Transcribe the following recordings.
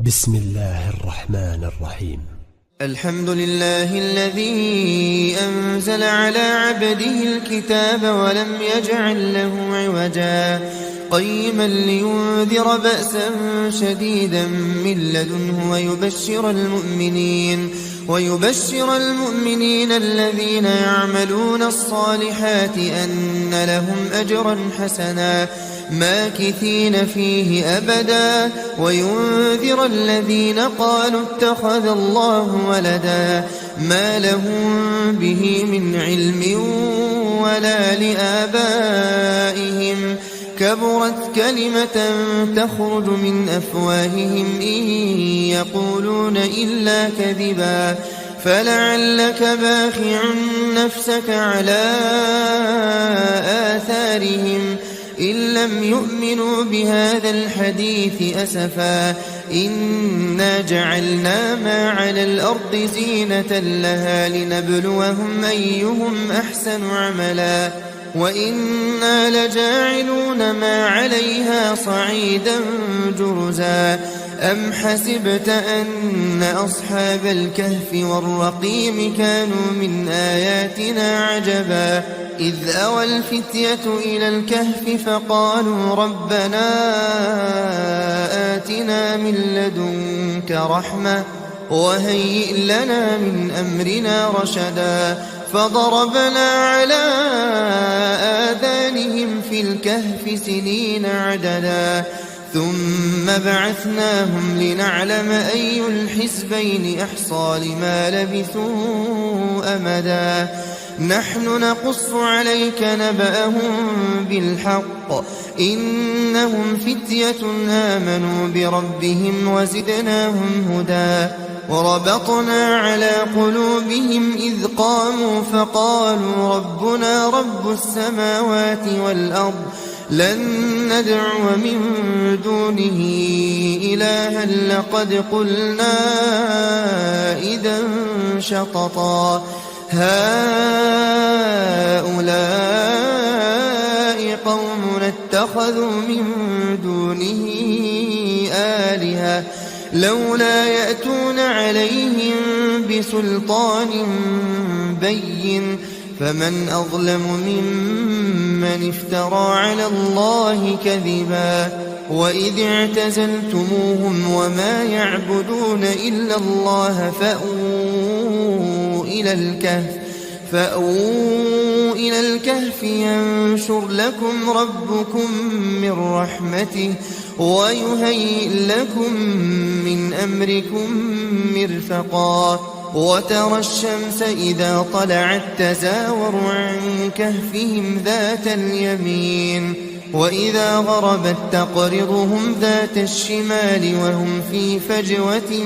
بسم الله الرحمن الرحيم. الحمد لله الذي أنزل على عبده الكتاب ولم يجعل له عوجا قيما لينذر بأسا شديدا من لدنه ويبشر المؤمنين الذين يعملون الصالحات أن لهم أجرا حسنا ماكثين فيه أبدا وينذر الذين قالوا اتخذ الله ولدا ما لهم به من علم ولا لآبائهم كبرت كلمة تخرج من أفواههم إن يقولون إلا كذبا فلعلك باخع نفسك على آثارهم إن لم يؤمنوا بهذا الحديث أسفا إنا جعلنا ما على الأرض زينة لها لنبلوهم أيهم أحسن عملا وإنا لجاعلون ما عليها صعيدا جرزا أم حسبت أن أصحاب الكهف والرقيم كانوا من آياتنا عجبا إذ أوى الفتية إلى الكهف فقالوا ربنا آتنا من لدنك رحمة وهيئ لنا من أمرنا رشدا فضربنا على آذانهم في الكهف سنين عددا ثم بعثناهم لنعلم أي الحزبين أحصى لما لبثوا أمدا نحن نقص عليك نبأهم بالحق إنهم فتية آمنوا بربهم وزدناهم هدى وربطنا على قلوبهم إذ قاموا فقالوا ربنا رب السماوات والأرض لن ندعو من دونه إلها لقد قلنا إذا شططا هؤلاء قومنا اتخذوا من دونه آلهة لولا يأتون عليهم بسلطان بين فمن أظلم ممن افترى على الله كذبا وإذ اعتزلتموهم وما يعبدون إلا الله فأووا إلى الكهف ينشر لكم ربكم من رحمته ويهيئ لكم من أمركم مرفقا وترى الشمس إذا طلعت تزاور عن كهفهم ذات اليمين وإذا غربت تقرضهم ذات الشمال وهم في فجوة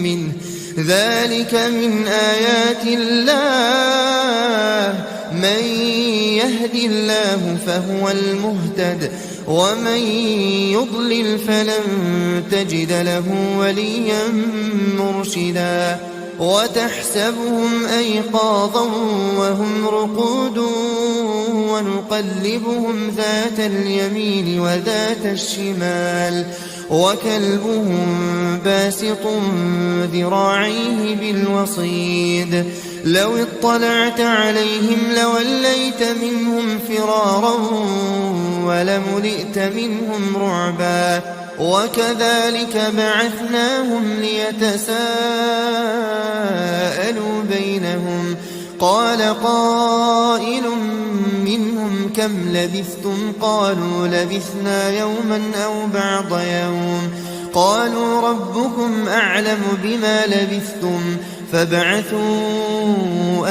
منه ذلك من آيات الله من يهد الله فهو المهتد ومن يضلل فلن تجد له وليا مرشدا وتحسبهم أيقاظا وهم رقود ونقلبهم ذات اليمين وذات الشمال وكلبهم باسط ذراعيه بالوصيد لو اطلعت عليهم لوليت منهم فرارا ولملئت منهم رعبا وكذلك بعثناهم ليتساءلوا بينهم قال قائل منهم كم لبثتم قالوا لبثنا يوما أو بعض يوم قالوا ربكم أعلم بما لبثتم فابعثوا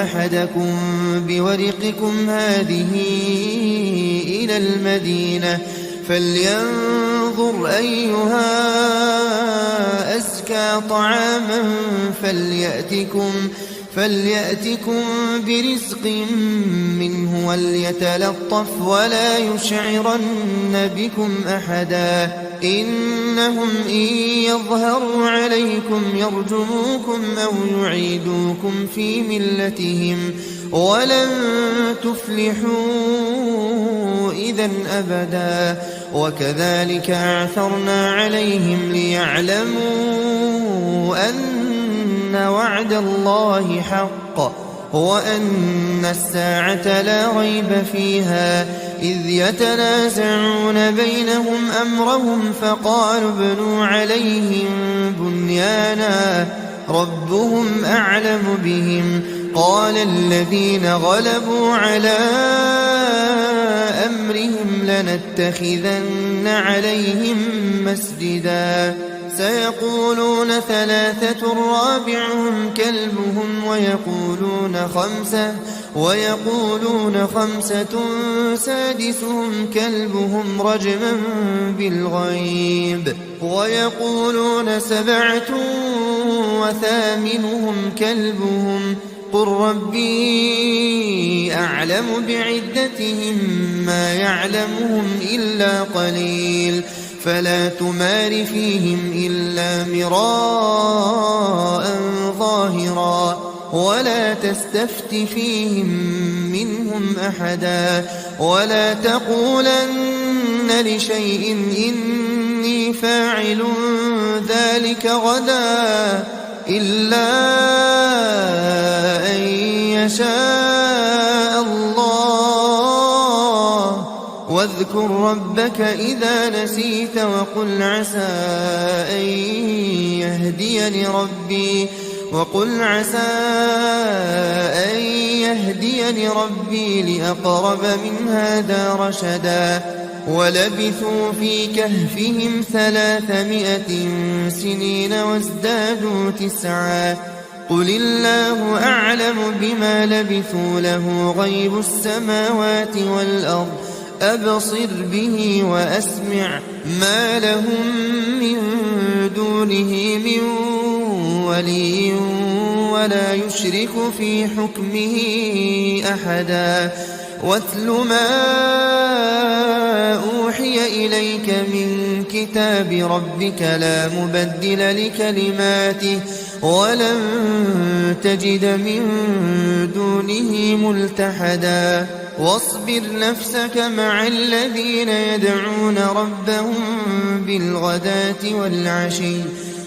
أحدكم بورقكم هذه إلى المدينة فلينظر أيها أزكى طعاما فليأتكم برزق منه وليتلطف ولا يشعرن بكم أحدا إنهم إن يظهروا عليكم يرجموكم أو يعيدوكم في ملتهم ولن تفلحوا إذا أبدا وكذلك أعثرنا عليهم ليعلموا أن وعد الله حق وأن الساعة لا ريب فيها إذ يتنازعون بينهم أمرهم فقالوا ابنوا عليهم بنيانا ربهم أعلم بهم قال الذين غلبوا على أمرهم لنتخذن عليهم مسجدا سيقولون ثلاثة رابعهم كلبهم ويقولون خمسة سادسهم كلبهم رجما بالغيب ويقولون سبعة وثامنهم كلبهم قل ربي أعلم بعدتهم ما يعلمهم إلا قليل فلا تمار فيهم إلا مراء ظاهرا ولا تستفت فيهم منهم أحدا ولا تقولن لشيء إني فاعل ذلك غدا إلا أن يشاء الله واذكر ربك إذا نسيت وقل عسى أن يهديني ربي لأقرب من هذا رشدا ولبثوا في كهفهم 300 سنين وازدادوا 9 قل الله أعلم بما لبثوا له غيب السماوات والأرض أبصر به وأسمع ما لهم من دونه من ولي ولا يشرك في حكمه أحدا واتل ما أوحي إليك من كتاب ربك لا مبدل لكلماته ولن تجد من دونه ملتحدا واصبر نفسك مع الذين يدعون ربهم بالغداة والعشي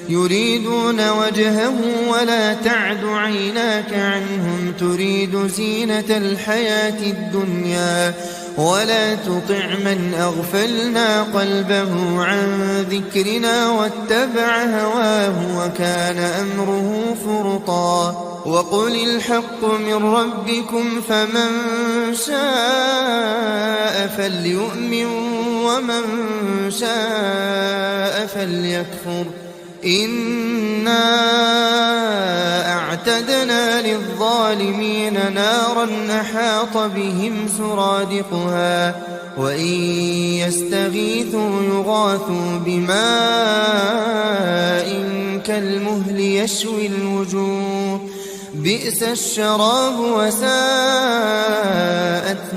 يريدون وجهه ولا تعد عيناك عنهم تريد زينة الحياة الدنيا ولا تطع من أغفلنا قلبه عن ذكرنا واتبع هواه وكان أمره فرطا وقل الحق من ربكم فمن شاء فليؤمن ومن شاء فليكفر إنا أعتدنا للظالمين نارا أحاط بهم سرادقها وإن يستغيثوا يغاثوا بماء كالمهل يشوي الوجوه بئس الشراب وساءت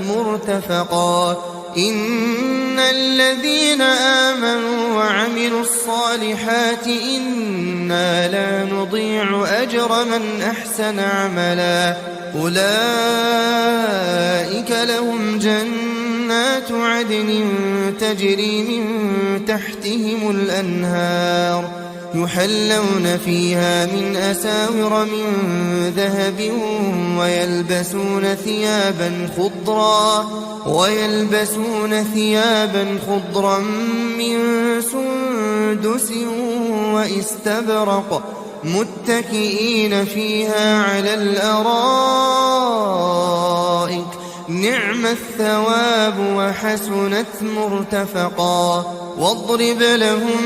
مرتفقا إن الذين آمنوا وعملوا الصالحات إنا لا نضيع أجر من أحسن عملا أولئك لهم جنات عدن تجري من تحتهم الأنهار يحلون فيها من أساور من ذهب ويلبسون ثيابا خضرا من سندس واستبرق متكئين فيها على الأرائك نعم الثواب وحسنت مرتفقا واضرب لهم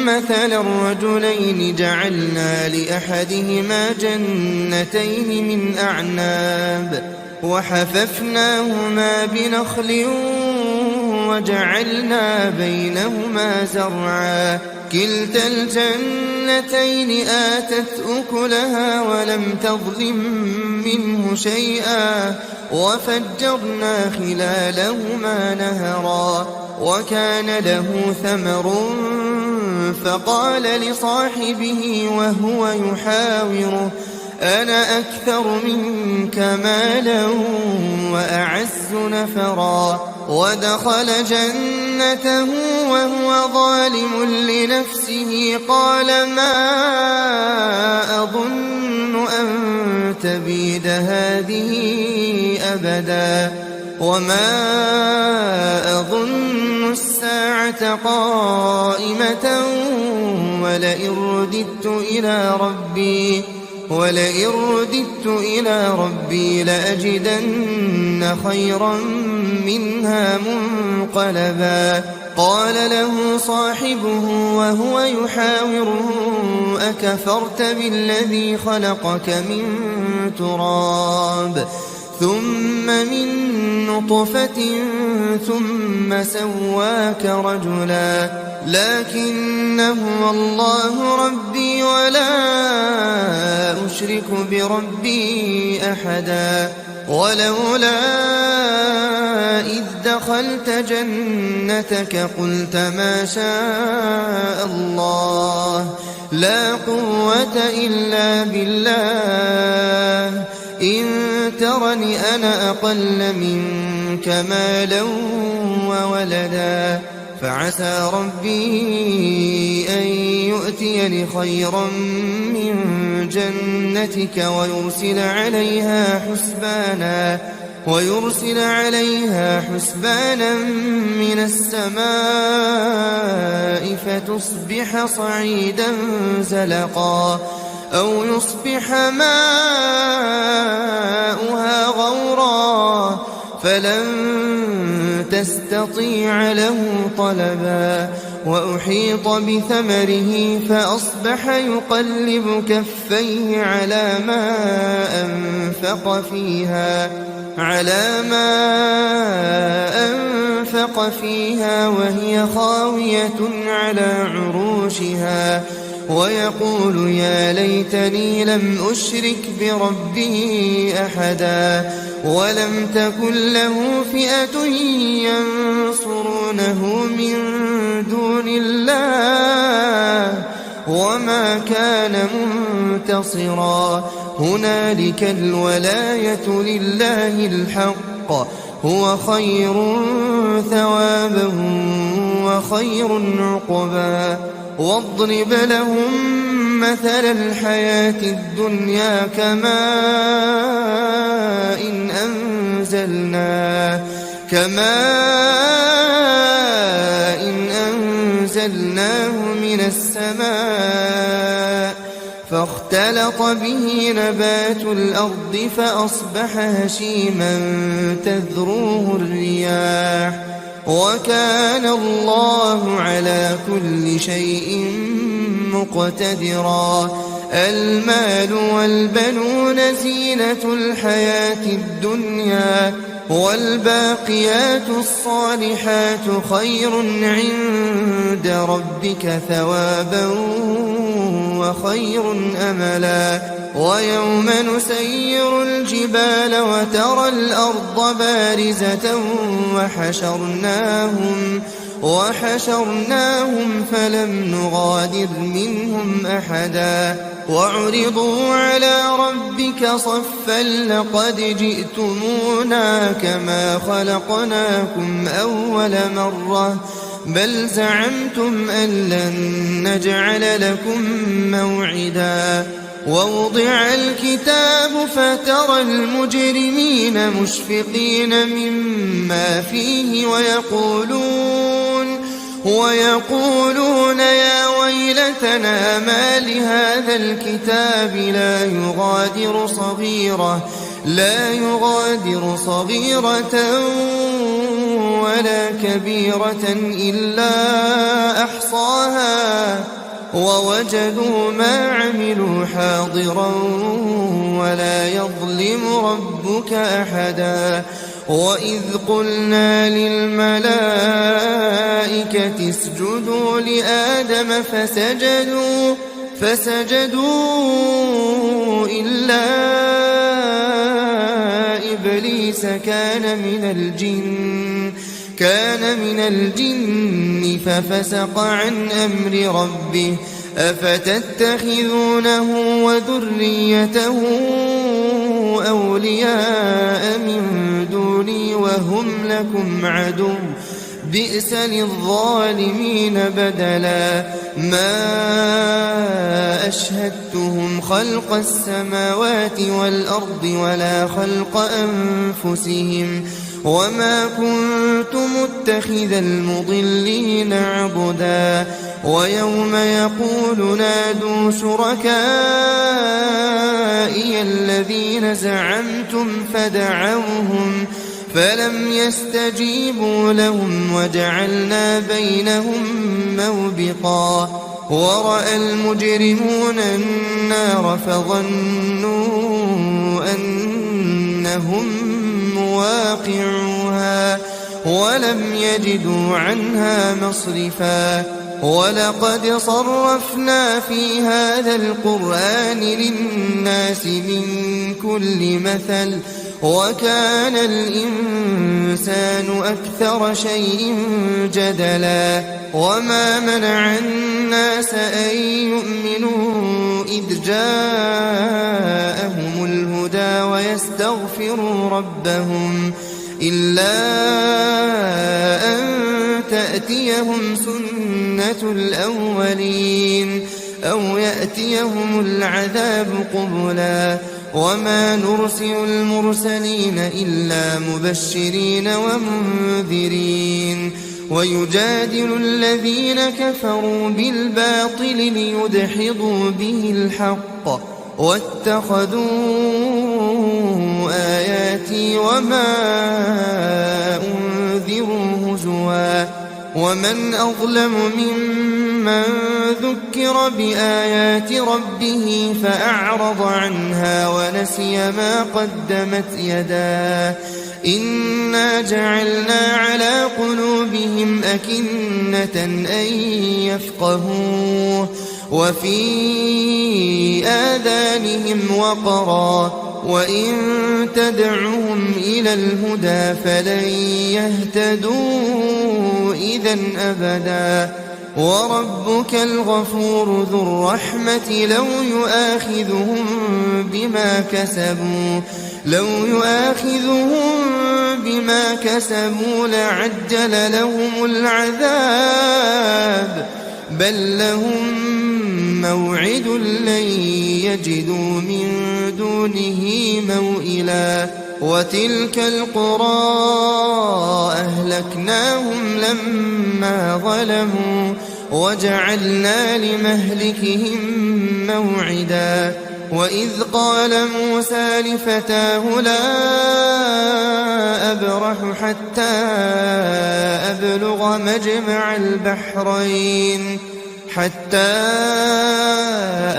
مثل الرجلين جعلنا لأحدهما جنتين من أعناب وحففناهما بنخل وجعلنا بينهما زرعا كلتا الجنتين آتت أكلها ولم تظلم منه شيئا وفجرنا خلالهما نهرا وكان له ثمر فقال لصاحبه وهو يحاوره أنا أكثر منك مالا وأعز نفرا ودخل جنته جنته وهو ظالم لنفسه قال ما أظن أن تبيد هذه أبدا وما أظن الساعة قائمة ولئن رددت إلى ربي لأجدن خيرا منها منقلبا قال له صاحبه وهو يحاوره أكفرت بالذي خلقك من تراب ثم من نطفة ثم سواك رجلا لكن هو الله ربي ولا أشرك بربي أحدا ولولا إذ دخلت جنتك قلت ما شاء الله لا قوة إلا بالله إن ترني أنا أقل منك مالا وولدا فعسى ربي أن يؤتيني خيرا من جنتك ويرسل عليها حسبانا من السماء فتصبح صعيدا زلقا أو يصبح ماؤها غورا فلن تستطيع له طلبا وأحيط بثمره فأصبح يقلب كفيه على ما أنفق فيها وهي خاوية على عروشها ويقول يا ليتني لم أشرك بربي أحدا ولم تكن له فئة ينصرونه من دون الله وما كان منتصرا هنالك الولاية لله الحق هو خير ثوابا وخير عقبا واضرب لهم مثل الحياة الدنيا كماء إن أنزلناه من السماء فاختلط به نبات الأرض فأصبح هشيما تذروه الرياح وكان الله على كل شيء مقتدرا المال والبنون زينة الحياة الدنيا والباقيات الصالحات خير عند ربك ثوابا وخير أملا ويوم نسير الجبال وترى الأرض بارزة وحشرناهم فلم نغادر منهم أحدا وعرضوا على ربك صفا لقد جئتمونا كما خلقناكم أول مرة بل زعمتم أن لن نجعل لكم موعدا ووضع الكتاب فترى المجرمين مشفقين مما فيه ويقولون يا ويلتنا ما لهذا الكتاب لا يغادر صغيرة ولا كبيرة إلا أحصاها ووجدوا ما عملوا حاضرا ولا يظلم ربك أحدا وإذ قلنا للملائكة اسجدوا لآدم فسجدوا إلا إبليس كان من الجن ففسق عن أمر ربه أفتتخذونه وذريته أولياء من دوني وهم لكم عدو بئس للظالمين بدلا ما أشهدتهم خلق السماوات والأرض ولا خلق أنفسهم وما كنت متخذ المضلين عضدا ويوم يقول نادوا شركائي الذين زعمتم فدعوهم فلم يستجيبوا لهم وجعلنا بينهم موبقا ورأى المجرمون النار فظنوا أنهم مواقعوها ولم يجدوا عنها مصرفا ولقد صرفنا في هذا القرآن للناس من كل مثل وكان الإنسان أكثر شيء جدلا وما منع الناس أن يؤمنوا إذ جاءهم الهدى ويستغفروا ربهم إلا أن تأتيهم سنة الأولين أو يأتيهم العذاب قبلا وما نرسل المرسلين إلا مبشرين ومنذرين ويجادل الذين كفروا بالباطل ليدحضوا به الحق واتخذوا آياتي وما أنذروا هزوا ومن أظلم ممن ذكر بآيات ربه فأعرض عنها ونسي ما قدمت يداه إنا جعلنا على قلوبهم أكنة أن يفقهوه وفي آذانهم وقرا وإن تدعهم إلى الهدى فلن يهتدوا إذا أبدا وربك الغفور ذو الرحمة لو يؤاخذهم بما كسبوا لعجل لهم العذاب بل لهم موعد لن يجدوا من دونه موئلا وتلك القرى أهلكناهم لما ظلموا وجعلنا لمهلكهم موعدا وإذ قال موسى لفتاه لا أبرح حتى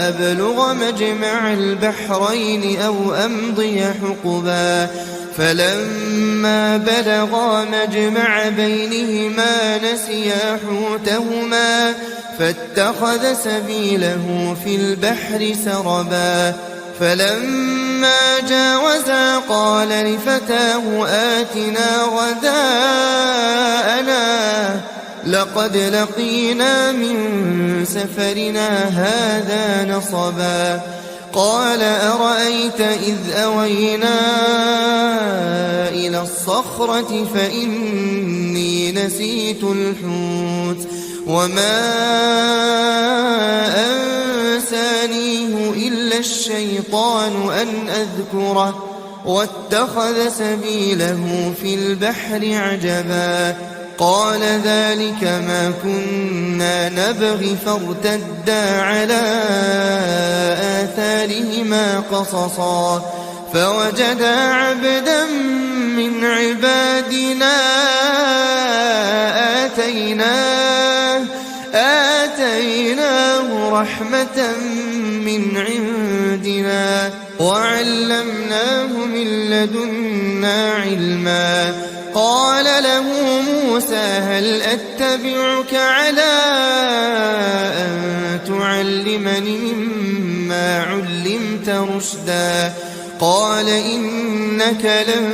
أبلغ مجمع البحرين أو أمضي حقبا فلما بلغا مجمع بينهما نسيا حوتهما فاتخذ سبيله في البحر سربا فلما جاوزا قال لفتاه آتنا غداءنا لقد لقينا من سفرنا هذا نصبا قال أرأيت إذ أوينا إلى الصخرة فإني نسيت الحوت وما أنسانيه إلا الشيطان أن أذكره واتخذ سبيله في البحر عجبا قال ذلك ما كنا نبغي فارتدا على آثارهما قصصا فوجدا عبدا من عبادنا آتيناه رحمة من عندنا وعلمناه من لدنا علما قال له موسى هل أتبعك على أن تعلمني مما علمت رشدا قال إنك لن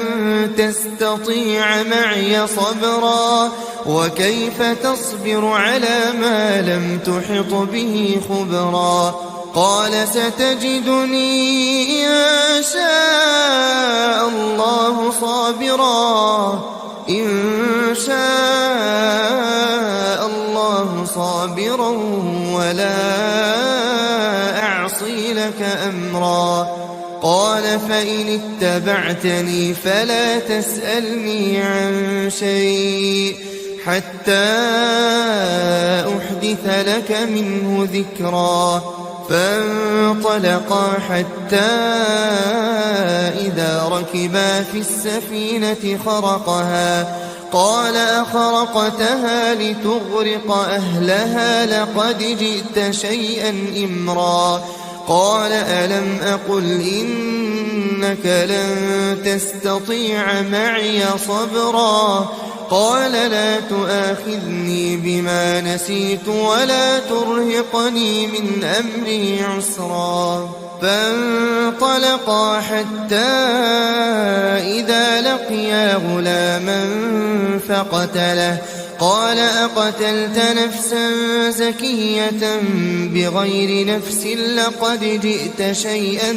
تستطيع معي صبرا وكيف تصبر على ما لم تحط به خبرا قال ستجدني إن شاء الله صابرا إن شاء الله صابرا ولا أعصي لك أمرا. قال فإن اتبعتني فلا تسألني عن شيء حتى أحدث لك منه ذكرا. فانطلقا حتى إذا ركبا في السفينة خرقها قال أخرقتها لتغرق أهلها لقد جئت شيئا إمرا. قال ألم أقل إنك لن تستطيع معي صبرا. قال لا تؤاخذني بما نسيت ولا ترهقني من أمري عسرا. فانطلقا حتى إذا لقيا غلاما فقتله. قال أقتلت نفسا زكية بغير نفس لقد جئت شيئا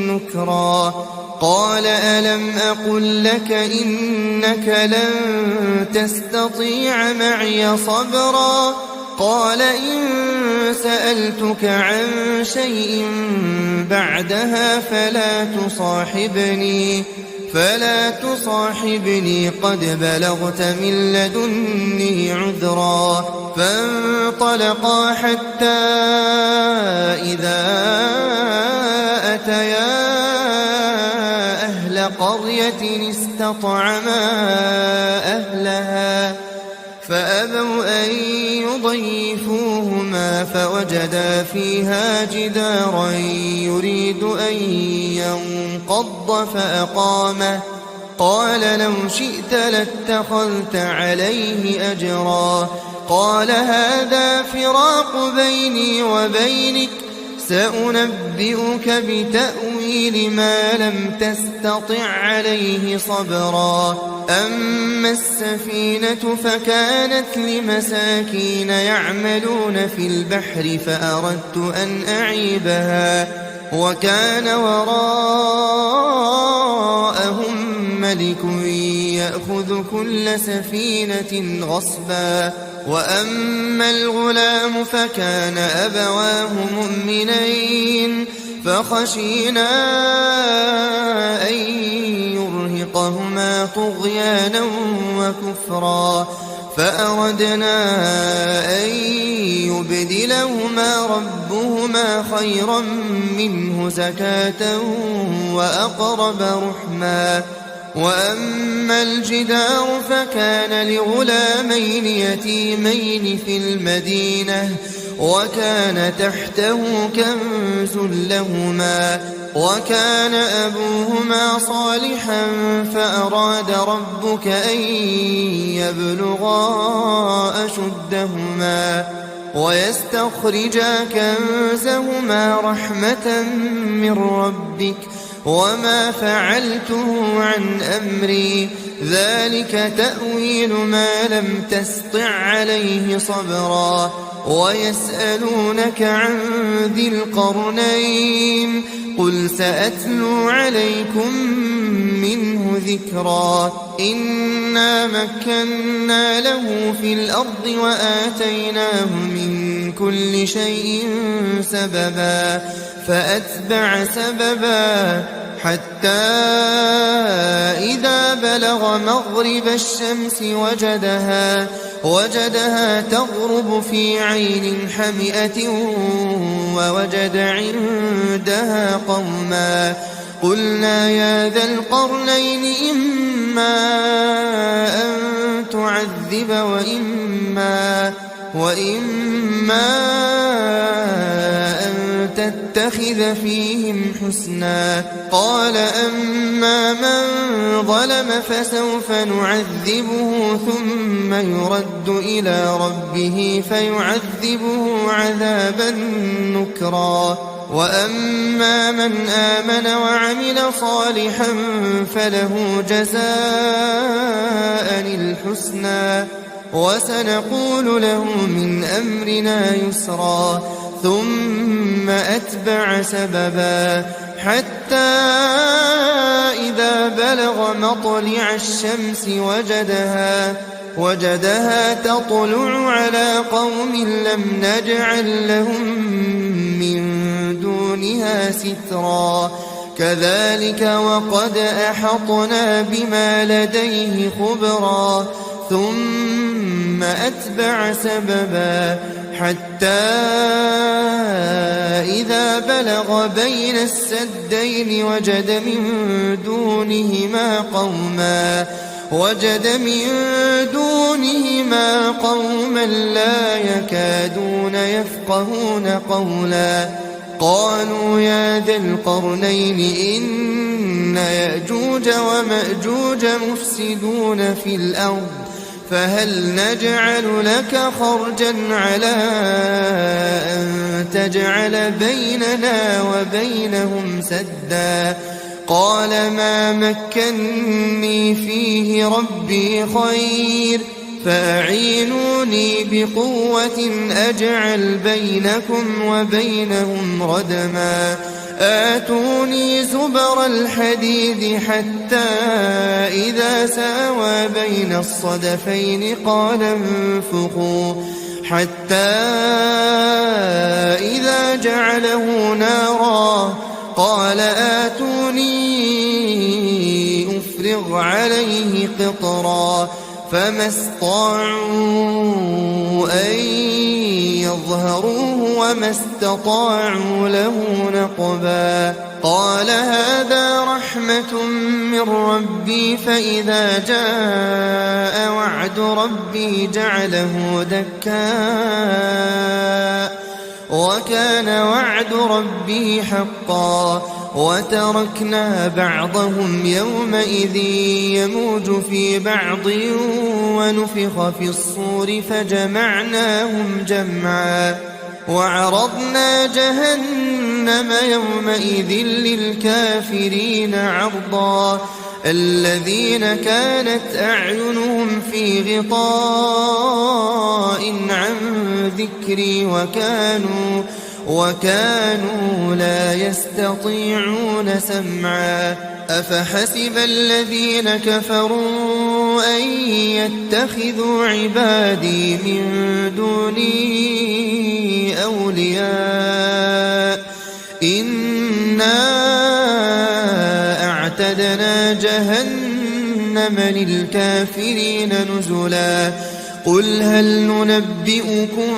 نكرا. قال ألم أقل لك إنك لن تستطيع معي صبرا. قال إن سألتك عن شيء بعدها فلا تصاحبني قد بلغت من لدني عذرا. فانطلقا حتى إذا أتيا أهل قرية استطعما أهلها فأبوا أن يضيفوهما فوجدا فيها جدارا يريد أن ينقض فأقامه. قال لو شئت لاتخذت عليه أجرا. قال هذا فراق بيني وبينك سأنبئك بتأويل ما لم تستطع عليه صبرا. أما السفينة فكانت لمساكين يعملون في البحر فأردت أن أعيبها وكان وراءهم ملك يأخذ كل سفينة غصبا. وأما الغلام فكان أبواه مؤمنين فخشينا أن يرهقهما طغيانا وكفرا. فأردنا أن يبدلهما ربهما خيرا منه زكاة وأقرب رحما. وأما الجدار فكان لغلامين يتيمين في المدينة وكان تحته كنز لهما وكان أبوهما صالحا فأراد ربك أن يبلغا أشدهما ويستخرجا كنزهما رحمة من ربك وما فعلته عن أمري ذلك تأويل ما لم تسطع عليه صبرا. ويسألونك عن ذي القرنين قل سأتلو عليكم منه ذكرا. إنا مكنا له في الأرض وآتيناه من كل شيء سببا فأتبع سببا حتى إذا بلغ مغرب الشمس وجدها تغرب في عين حمئة ووجد عندها قوما. قلنا يا ذا القرنين إما أن تعذب وإما أن تتخذ فيهم حسنا. قال أما من ظلم فسوف نعذبه ثم يرد إلى ربه فيعذبه عذابا نكرا. وأما من آمن وعمل صالحا فله جزاء الحسنى وسنقول له من أمرنا يسرا. ثم أتبع سببا حتى إذا بلغ مطلع الشمس وجدها تطلع على قوم لم نجعل لهم من دونها سترا كذلك وقد أحطنا بما لديه خبرا ثم أتبع سببا حتى إذا بلغ بين السدين وجد من دونهما قوما لا يكادون يفقهون قولا قالوا يا ذا القرنين إن يأجوج ومأجوج مفسدون في الأرض فهل نجعل لك خرجا على أن تجعل بيننا وبينهم سدا قال ما مكني فيه ربي خير فأعينوني بقوة أجعل بينكم وبينهم ردما آتوني زبر الحديد حتى إذا ساوى بين الصدفين قال انفخوا حتى إذا جعله نارا قال آتوني أفرغ عليه قطرا فما استطاعوا أن يظهروه وما استطاعوا له نقبا قال هذا رحمة من ربي فإذا جاء وعد ربي جعله دكا وكان وعد ربي حقا وتركنا بعضهم يومئذ يموج في بعض ونفخ في الصور فجمعناهم جمعا وعرضنا جهنم يومئذ للكافرين عرضا الذين كانت أعينهم في غطاء عن ذكري وكانوا لا يستطيعون سمعا أفحسب الذين كفروا أن يتخذوا عبادي من دوني أولياء إنا أعتدنا جهنم للكافرين نزلا قل هل ننبئكم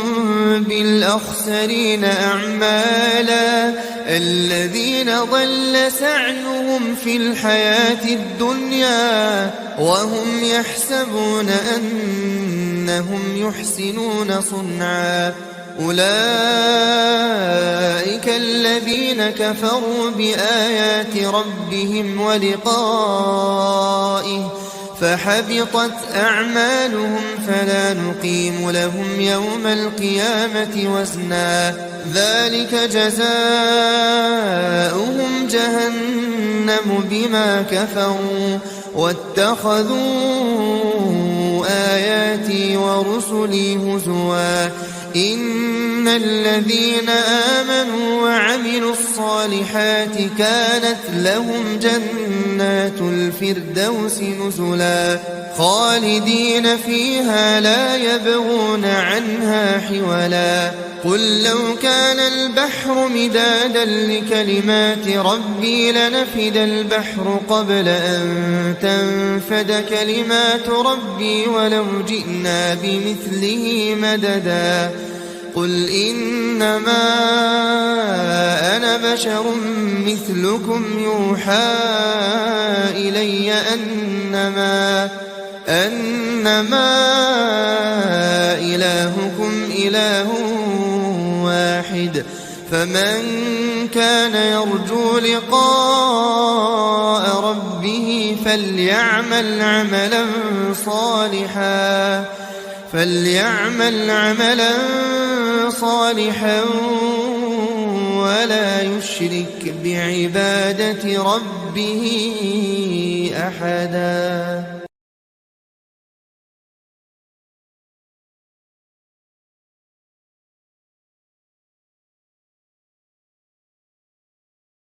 بالأخسرين أعمالا الذين ضل سعيهم في الحياة الدنيا وهم يحسبون أنهم يحسنون صنعا أولئك الذين كفروا بآيات ربهم ولقائه فحبطت أعمالهم فلا نقيم لهم يوم القيامة وزنا ذلك جزاؤهم جهنم بما كفروا واتخذوا آياتي ورسلي هزوا إن الذين آمنوا وعملوا الصالحات كانت لهم جنات الفردوس نزلا خالدين فيها لا يبغون عنها حولا قل لو كان البحر مدادا لكلمات ربي لنفد البحر قبل أن تنفد كلمات ربي ولو جئنا بمثله مددا قل إنما أنا بشر مثلكم يوحى إلي أنما إلهكم إله واحد فمن كان يرجو لقاء ربه فليعمل عملا صالحا ولا يشرك بعبادة ربه أحدا.